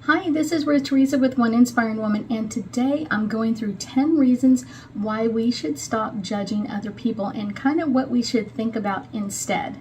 Hi, this is Ruth Theresa with One Inspiring Woman, and today I'm going through 10 reasons why we should stop judging other people and kind of what we should think about instead.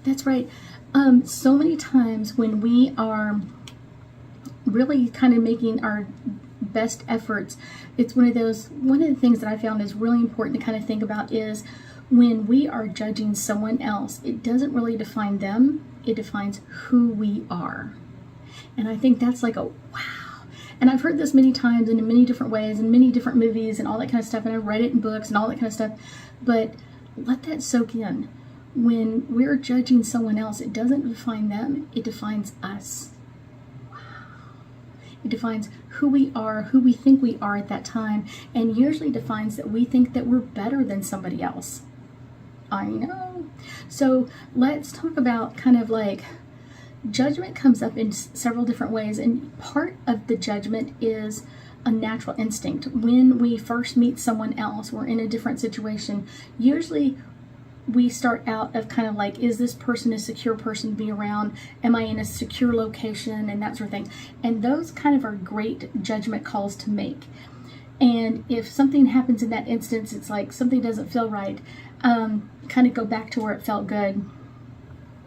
That's right. So many times when we are really kind of making our best efforts, it's one of the things that I found is really important to kind of think about is when we are judging someone else, it doesn't really define them, it defines who we are. And I think that's like a wow. And I've heard this many times and in many different ways and many different movies and all that kind of stuff. And I've read it in books and all that kind of stuff. But let that soak in. When we're judging someone else, it doesn't define them, it defines us. Wow. It defines who we are, who we think we are at that time, and usually defines that we think that we're better than somebody else. I know. So let's talk about kind of like judgment comes up in several different ways, and part of the judgment is a natural instinct. When we first meet someone else, we're in a different situation. Usually we start out of kind of like, is this person a secure person to be around? Am I in a secure location? And that sort of thing. And those kind of are great judgment calls to make. And if something happens in that instance, it's like something doesn't feel right, kind of go back to where it felt good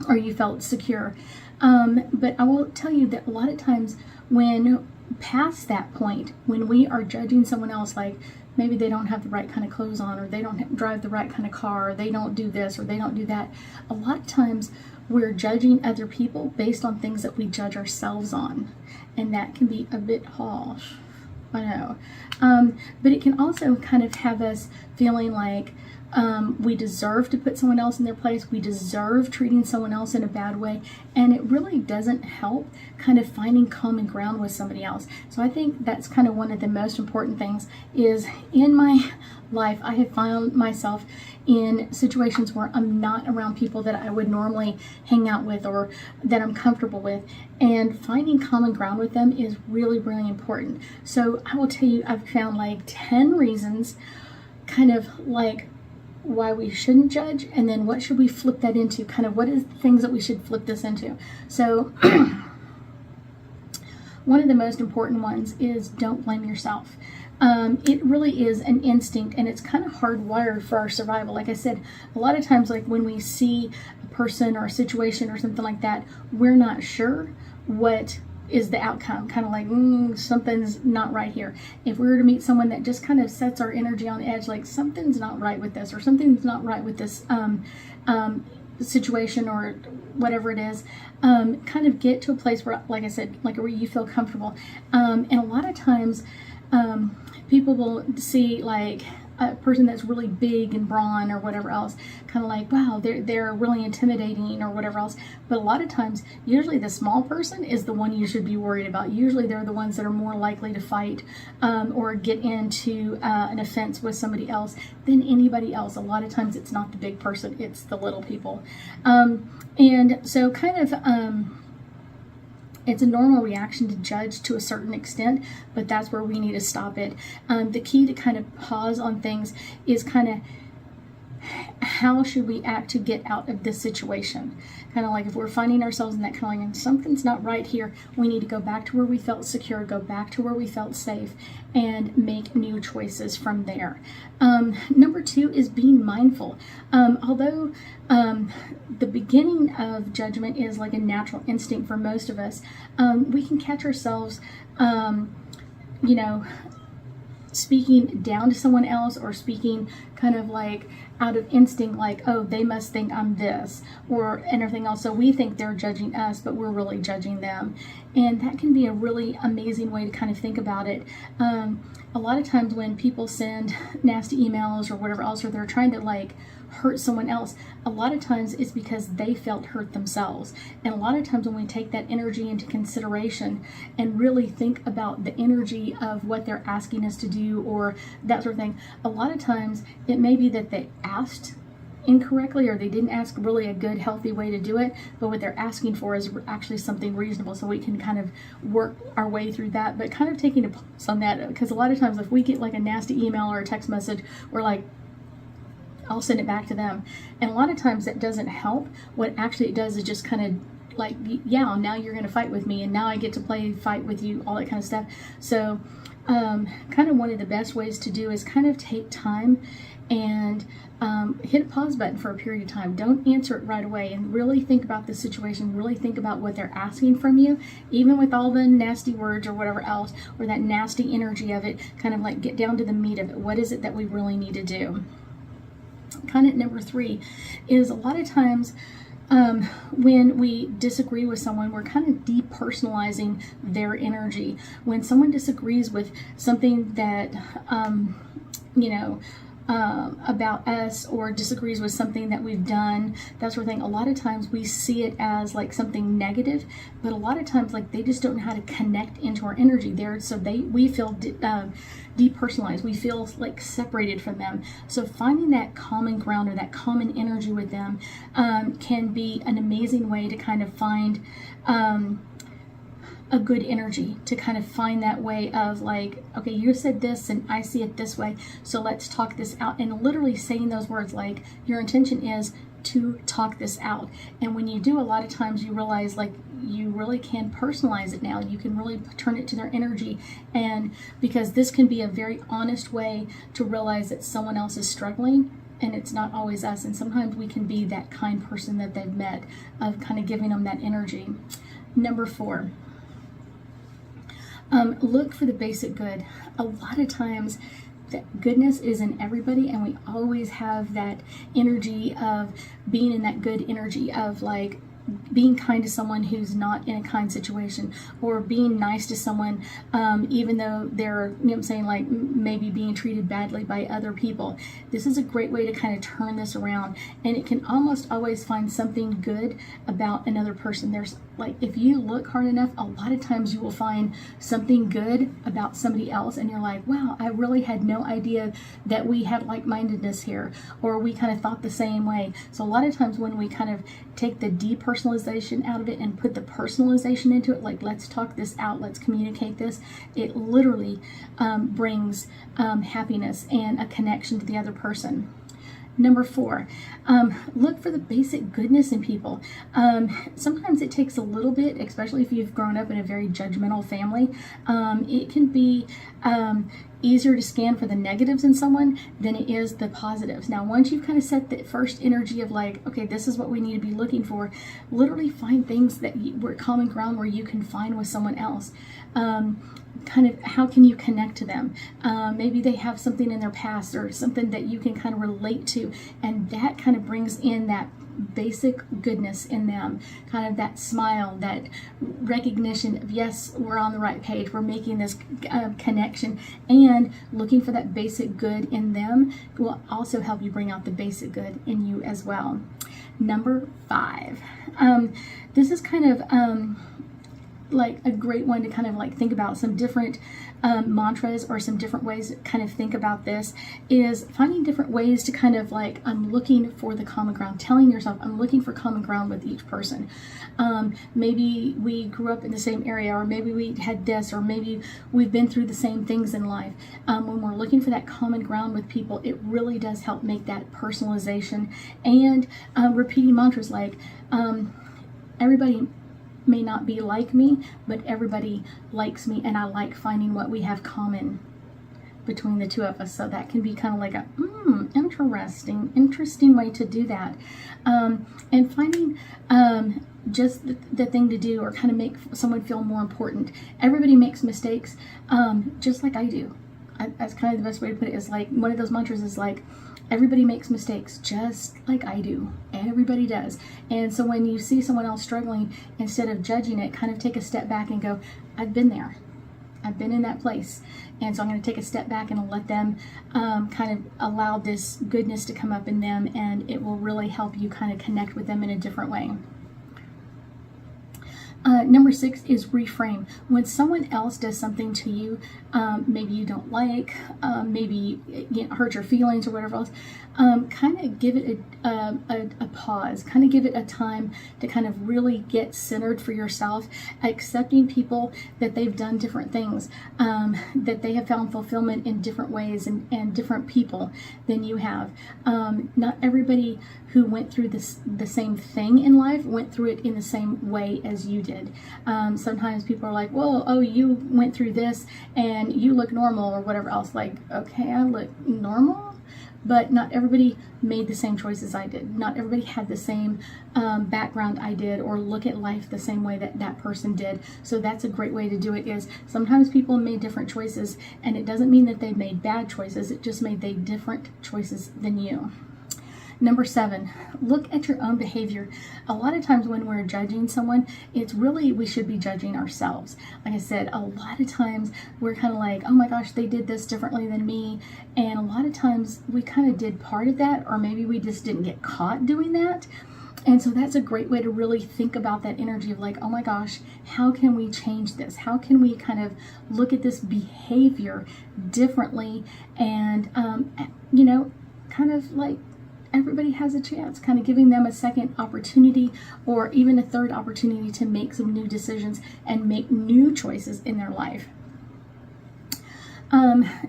or you felt secure. But I will tell you that a lot of times when past that point, when we are judging someone else, like maybe they don't have the right kind of clothes on, or they don't drive the right kind of car, or they don't do this, or they don't do that. A lot of times we're judging other people based on things that we judge ourselves on. And that can be a bit harsh, I know. But it can also kind of have us feeling like we deserve to put someone else in their place. We deserve treating someone else in a bad way. And it really doesn't help kind of finding common ground with somebody else. So I think that's kind of one of the most important things is in my life, I have found myself in situations where I'm not around people that I would normally hang out with or that I'm comfortable with. And finding common ground with them is really, really important. So I will tell you, I've found like 10 reasons kind of like why we shouldn't judge, and then what should we flip that into, kind of what is the things that we should flip this into. So one of the most important ones is don't blame yourself. It really is an instinct, and it's kind of hardwired for our survival. Like I said, a lot of times, like when we see a person or a situation or something like that, we're not sure what is the outcome, kind of like something's not right here. If we were to meet someone that just kind of sets our energy on edge, like something's not right with this, or something's not right with this situation or whatever it is, kind of get to a place where, like I said, like where you feel comfortable. And a lot of times people will see like a person that's really big and brawn or whatever else, kind of like, wow, they're really intimidating or whatever else. But a lot of times, usually the small person is the one you should be worried about. Usually they're the ones that are more likely to fight or get into an offense with somebody else than anybody else. A lot of times it's not the big person, it's the little people. And so kind of it's a normal reaction to judge to a certain extent, but that's where we need to stop it. The key to kind of pause on things is kind of how should we act to get out of this situation? Kind of like if we're finding ourselves in that kind of like something's not right here, we need to go back to where we felt secure, go back to where we felt safe, and make new choices from there. Number 2 is being mindful. Although the beginning of judgment is like a natural instinct for most of us, we can catch ourselves, speaking down to someone else or speaking kind of like out of instinct, like, oh, they must think I'm this, or and everything else. So we think they're judging us, but we're really judging them. And that can be a really amazing way to kind of think about it. A lot of times when people send nasty emails or whatever else, or they're trying to like hurt someone else, a lot of times it's because they felt hurt themselves. And a lot of times when we take that energy into consideration and really think about the energy of what they're asking us to do or that sort of thing, a lot of times it may be that they asked incorrectly, or they didn't ask really a good healthy way to do it, but what they're asking for is actually something reasonable. So we can kind of work our way through that, but kind of taking a pause on that, because a lot of times if we get like a nasty email or a text message, we're like, I'll send it back to them. And a lot of times that doesn't help. What actually it does is just kind of like, yeah, now you're going to fight with me, and now I get to fight with you, all that kind of stuff. So kind of one of the best ways to do is kind of take time and hit a pause button for a period of time. Don't answer it right away, and really think about the situation, really think about what they're asking from you, even with all the nasty words or whatever else, or that nasty energy of it. Kind of like get down to the meat of it. What is it that we really need to do? Kind of number 3 is a lot of times when we disagree with someone, we're kind of depersonalizing their energy. When someone disagrees with something that, about us, or disagrees with something that we've done, that sort of thing, a lot of times we see it as like something negative, but a lot of times like they just don't know how to connect into our energy there, so we feel depersonalized, we feel like separated from them. So finding that common ground or that common energy with them can be an amazing way to kind of find a good energy, to kind of find that way of like, okay, you said this and I see it this way, so let's talk this out. And literally saying those words, like your intention is to talk this out. And when you do, a lot of times you realize like you really can personalize it now. You can really turn it to their energy, and because this can be a very honest way to realize that someone else is struggling, and it's not always us. And sometimes we can be that kind person that they've met, of kind of giving them that energy. Number 4, look for the basic good. A lot of times that goodness is in everybody, and we always have that energy of being in that good energy of like being kind to someone who's not in a kind situation, or being nice to someone even though they're, you know what I'm saying, like maybe being treated badly by other people. This is a great way to kind of turn this around, and it can almost always find something good about another person. There's like, if you look hard enough, a lot of times you will find something good about somebody else, and you're like, wow, I really had no idea that we had like-mindedness here, or we kind of thought the same way. So a lot of times when we kind of take the depersonalization out of it and put the personalization into it, like let's talk this out, let's communicate this, it literally brings happiness and a connection to the other person. Number 4, look for the basic goodness in people. Sometimes it takes a little bit, especially if you've grown up in a very judgmental family. It can be easier to scan for the negatives in someone than it is the positives. Now, once you've kind of set the first energy of like, okay, this is what we need to be looking for, literally find things that were common ground where you can find with someone else. Kind of how can you connect to them? Maybe they have something in their past or something that you can kind of relate to, and that kind of brings in that basic goodness in them, kind of that smile, that recognition of, yes, we're on the right page, we're making this connection, and looking for that basic good in them will also help you bring out the basic good in you as well. Number 5, this is kind of like a great one to kind of like think about some different mantras, or some different ways to kind of think about this, is finding different ways to kind of like, I'm looking for the common ground, telling yourself I'm looking for common ground with each person. Maybe we grew up in the same area, or maybe we had this, or maybe we've been through the same things in life. When we're looking for that common ground with people, it really does help make that personalization, and repeating mantras like everybody may not be like me, but everybody likes me, and I like finding what we have common between the two of us. So that can be kind of like a interesting way to do that, and finding just the thing to do, or kind of make someone feel more important. Everybody makes mistakes, just like I do. That's kind of the best way to put it, is like one of those mantras is like, Everybody makes mistakes, just like I do. Everybody does. And so when you see someone else struggling, instead of judging it, kind of take a step back and go, I've been there. I've been in that place. And so I'm going to take a step back and let them kind of allow this goodness to come up in them, and it will really help you kind of connect with them in a different way. Number 6 is reframe. When someone else does something to you, maybe you don't like, maybe it hurt your feelings or whatever else, kind of give it a pause, kind of give it a time to kind of really get centered for yourself, accepting people that they've done different things, that they have found fulfillment in different ways and different people than you have. Not everybody who went through the same thing in life went through it in the same way as you did. Sometimes people are like, well, oh, you went through this and you look normal or whatever else. Like, okay, I look normal, but not everybody made the same choices I did. Not everybody had the same background I did, or look at life the same way that person did. So that's a great way to do it. Is sometimes people made different choices, and it doesn't mean that they made bad choices. It just made they different choices than you. Number 7, look at your own behavior. A lot of times when we're judging someone, it's really, we should be judging ourselves. Like I said, a lot of times we're kind of like, oh my gosh, they did this differently than me. And a lot of times we kind of did part of that, or maybe we just didn't get caught doing that. And so that's a great way to really think about that energy of like, oh my gosh, how can we change this? How can we kind of look at this behavior differently? And, kind of like, everybody has a chance, kind of giving them a second opportunity or even a third opportunity to make some new decisions and make new choices in their life.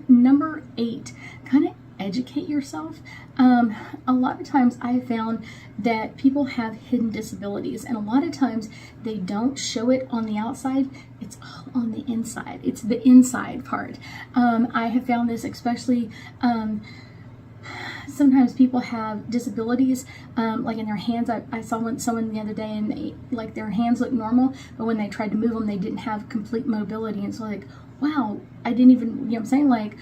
Number 8, kind of educate yourself. A lot of times I have found that people have hidden disabilities, and a lot of times they don't show it on the outside. It's all on the inside. It's the inside part. I have found this especially sometimes people have disabilities, like in their hands. I saw someone the other day, and their hands look normal, but when they tried to move them, they didn't have complete mobility. And so like, wow, I didn't even, you know what I'm saying? Like,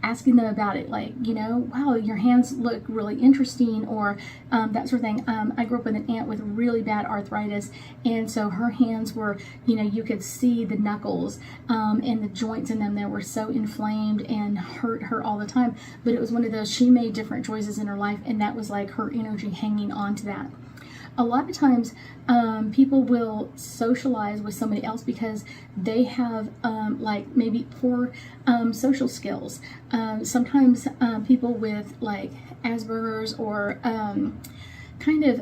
asking them about it, like, wow, your hands look really interesting, or that sort of thing. I grew up with an aunt with really bad arthritis, and so her hands were, you could see the knuckles and the joints in them that were so inflamed and hurt her all the time. But it was one of those, she made different choices in her life, and that was like her energy hanging on to that. A lot of times people will socialize with somebody else because they have maybe poor social skills. Sometimes people with like Asperger's or kind of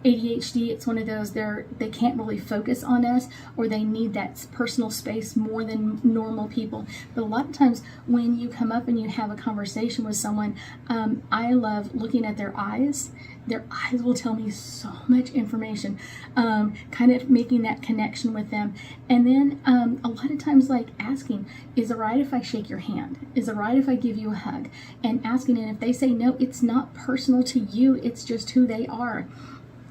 ADHD, it's one of those, they can't really focus on us, or they need that personal space more than normal people. But a lot of times when you come up and you have a conversation with someone, I love looking at their eyes. Their eyes will tell me so much information, kind of making that connection with them. And then a lot of times, like, asking, is it right if I shake your hand? Is it right if I give you a hug? And asking, and if they say no, it's not personal to you, it's just who they are.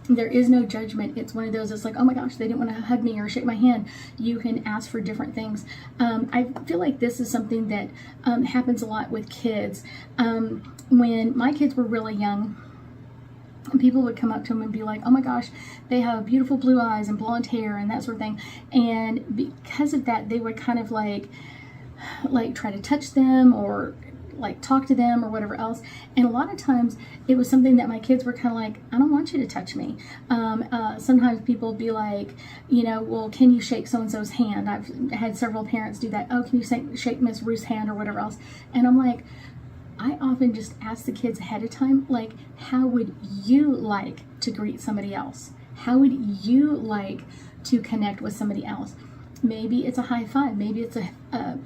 There is no judgment. It's one of those, it's like, oh my gosh, they didn't want to hug me or shake my hand. You can ask for different things. I feel like this is something that happens a lot with kids. When my kids were really young, people would come up to them and be like, oh my gosh, they have beautiful blue eyes and blonde hair and that sort of thing. And because of that, they would kind of like try to touch them or like talk to them or whatever else. And a lot of times it was something that my kids were kind of like, I don't want you to touch me. Sometimes people would be like, well, can you shake so-and-so's hand? I've had several parents do that. Oh, can you shake Miss Ruth's hand or whatever else? And I'm like, I often just ask the kids ahead of time, like, how would you like to greet somebody else? How would you like to connect with somebody else? Maybe it's a high five, maybe it's a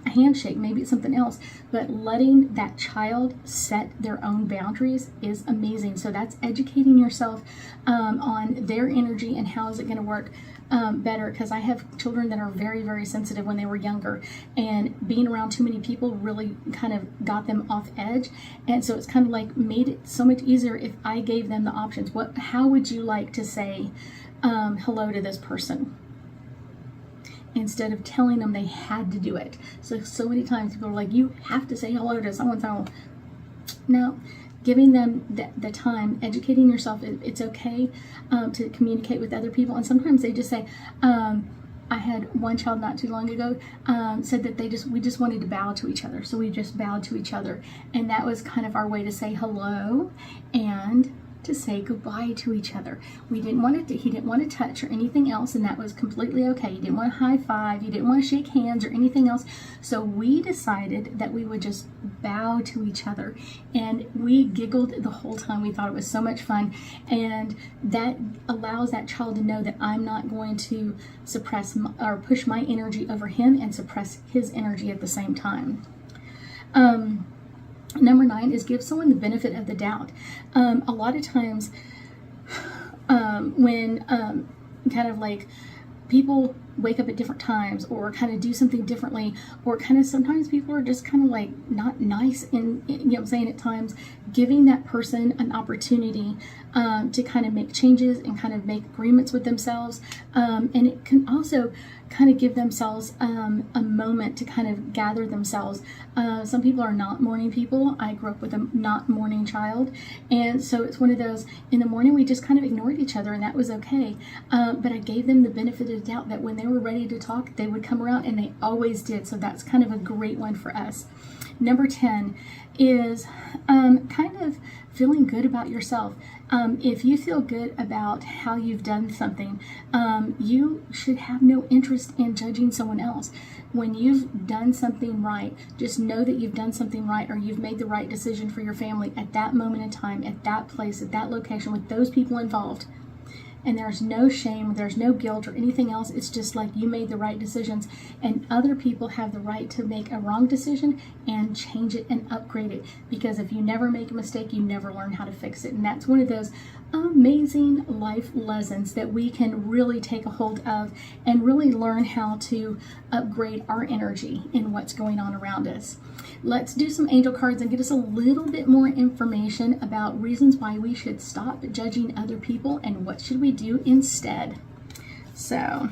handshake, maybe it's something else, but letting that child set their own boundaries is amazing. So that's educating yourself on their energy and how is it going to work better, because I have children that are very, very sensitive when they were younger, and being around too many people really kind of got them off edge. And so it's kind of like made it so much easier if I gave them the options. How would you like to say hello to this person? Instead of telling them they had to do it. So many times people are like, you have to say hello to someone. No, giving them the time, educating yourself. It's okay to communicate with other people. And sometimes they just say, I had one child not too long ago said that we just wanted to bow to each other. So we just bowed to each other. And that was kind of our way to say hello and to say goodbye to each other. He didn't want to touch or anything else, and that was completely okay. He didn't want to high five, he didn't want to shake hands or anything else. So we decided that we would just bow to each other, and we giggled the whole time. We thought it was so much fun, and that allows that child to know that I'm not going to suppress or push my energy over him and suppress his energy at the same time. Number 9 is give someone the benefit of the doubt. A lot of times when kind of like people wake up at different times or kind of do something differently, or kind of sometimes people are just kind of like not nice in you know what I'm saying, at times, giving that person an opportunity to kind of make changes and kind of make agreements with themselves, and it can also kind of give themselves a moment to kind of gather themselves. Some people are not morning people. I grew up with a not morning child, and so it's one of those, in the morning we just kind of ignored each other, and that was okay, but I gave them the benefit of the doubt that when they were ready to talk, they would come around, and they always did. So that's kind of a great one for us. Number 10 is kind of feeling good about yourself. If you feel good about how you've done something, you should have no interest in judging someone else. When you've done something right, just know that you've done something right, or you've made the right decision for your family at that moment in time, at that place, at that location, with those people involved. And there's no shame, there's no guilt or anything else. It's just like you made the right decisions, and other people have the right to make a wrong decision and change it and upgrade it. Because if you never make a mistake, you never learn how to fix it. And that's one of those amazing life lessons that we can really take a hold of and really learn how to upgrade our energy in what's going on around us. Let's do some angel cards and get us a little bit more information about reasons why we should stop judging other people and what should we do instead. So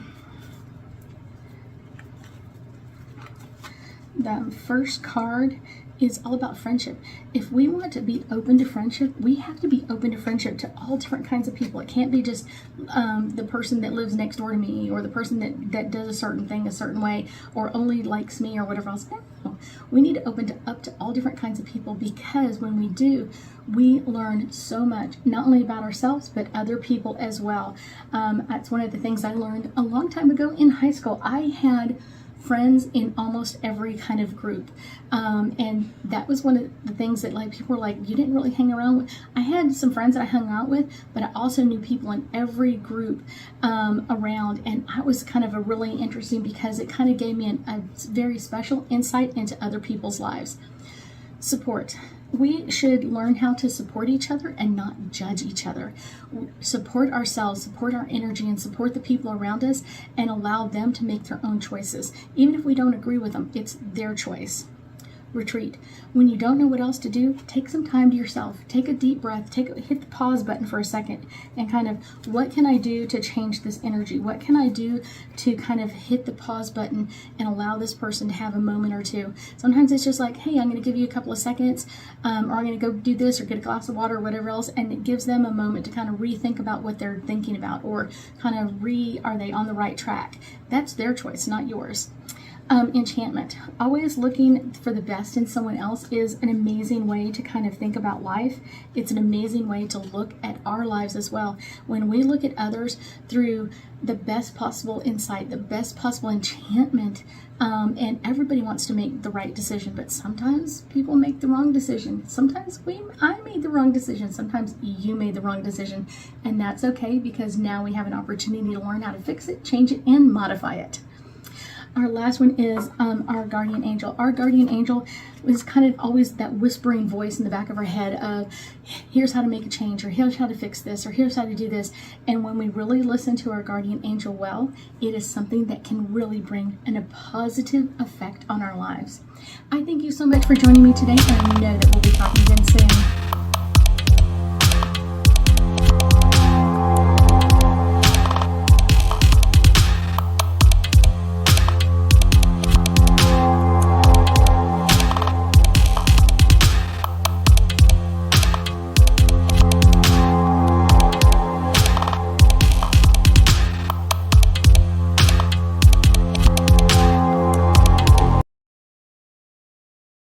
the first card is all about friendship. If we want to be open to friendship, we have to be open to friendship to all different kinds of people. It can't be just the person that lives next door to me, or the person that does a certain thing a certain way, or only likes me, or whatever else. No. We need to open up to all different kinds of people, because when we do, we learn so much, not only about ourselves, but other people as well. That's one of the things I learned a long time ago in high school. I had friends in almost every kind of group, and that was one of the things that, like, people were like, you didn't really hang around with. I had some friends that I hung out with, but I also knew people in every group around, and that was kind of a really interesting, because it kind of gave me a very special insight into other people's lives. Support. We should learn how to support each other and not judge each other. Support ourselves, support our energy, and support the people around us, and allow them to make their own choices. Even if we don't agree with them, it's their choice. Retreat. When you don't know what else to do, take some time to yourself. Take a deep breath. Hit the pause button for a second, and kind of, what can I do to change this energy? What can I do to kind of hit the pause button and allow this person to have a moment or two? Sometimes it's just like, hey, I'm going to give you a couple of seconds, or I'm going to go do this, or get a glass of water, or whatever else, and it gives them a moment to kind of rethink about what they're thinking about, or kind of are they on the right track? That's their choice, not yours. Enchantment. Always looking for the best in someone else is an amazing way to kind of think about life. It's an amazing way to look at our lives as well. When we look at others through the best possible insight, the best possible enchantment, and everybody wants to make the right decision, but sometimes people make the wrong decision. Sometimes I made the wrong decision. Sometimes you made the wrong decision, and that's okay, because now we have an opportunity to learn how to fix it, change it, and modify it. Our last one is our guardian angel. Our guardian angel is kind of always that whispering voice in the back of our head of, here's how to make a change, or here's how to fix this, or here's how to do this. And when we really listen to our guardian angel well, it is something that can really bring a positive effect on our lives. I thank you so much for joining me today, and I know that we'll be talking again soon.